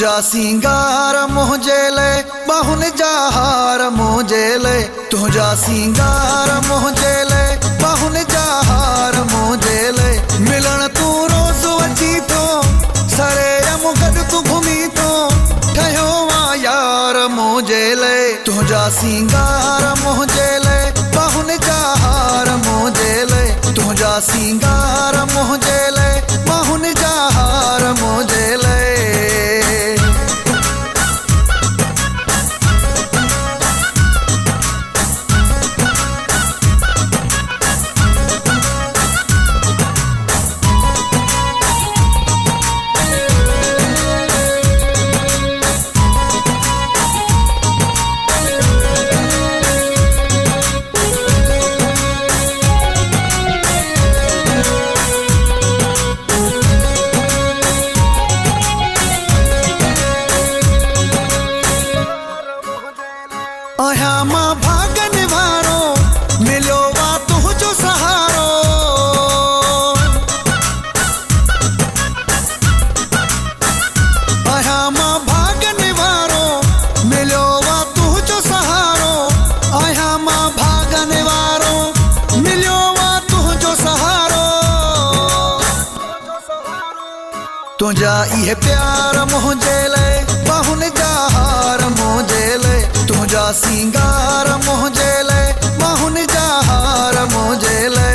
तुझा सिंगार मोहजेले बाहुन जहार मोजेले तुझा सिंगार मोहजेले बाहुन जहार मोजेले मिलन तू रोज अची तो सरे मुगद तू घुमी तो ठयो यार मोजेले तुझा सिंगार मोहजेले बाहुन जहार मोजेले तुझा सिंगार मोहजेले बाहुन जहार मोजेले अयामा भागन वारो मिलो वा तुझो सहारो अयामा भागन वारो मिलो वा तुझो सहारो अयामा भागन वारो मिलो वा तुझो सहारो तुझा इहे प्यार मोहजेले बाहुन जहार मोजेले तुझा सिंगार मोहजेले बाहुन जहार मोजेले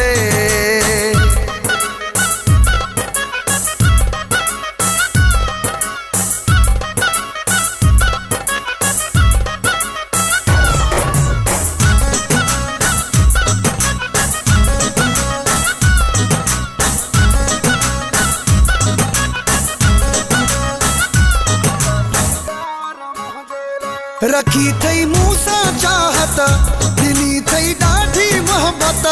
रखी थई मूसा चाहत दिली थई ॾाढी मोहब्बत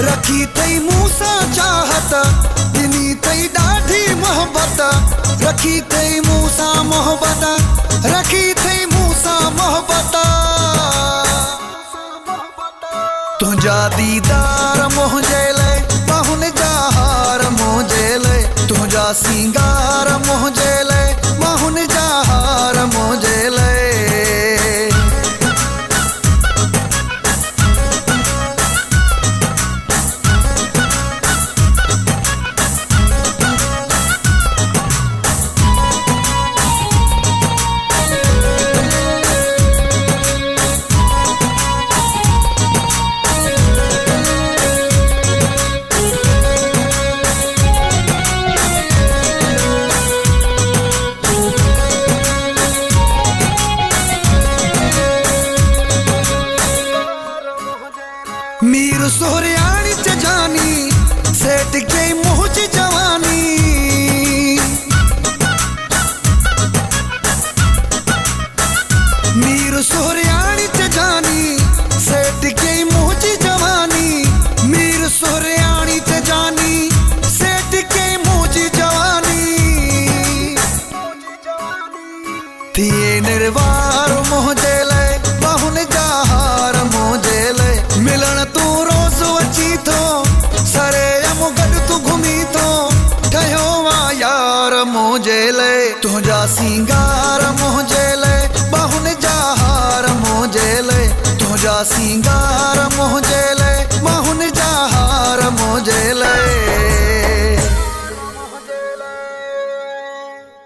रखी थई मूसा चाहत दिली थई ॾाढी मोहब्बत रखी थई मूसा मोहब्बत रखी थई मूसा मोहब्बत तुझा दीदार मोहजेले बाहुन जहार मोजेले तुझा सिंगार मोहजेले बाहुन जहार मोजेले मीर सोहरियाणी च जानी सेठ के मुझ जवानी मीर सोहरियाणी च जानी सेठ के मुझ जवानी मीर सोहरियाणी च जानी सेठ के मुझ जवानी थिए निर्वार मोहजेले बाहुन जहार मोजेले मिलन तू रोज अची तो सरे मुगद तू घुमी तो ठयो यार मोजेले तुझा सिंगार मोहजेले बाहुन जहार मोजेले तुझा सिंगार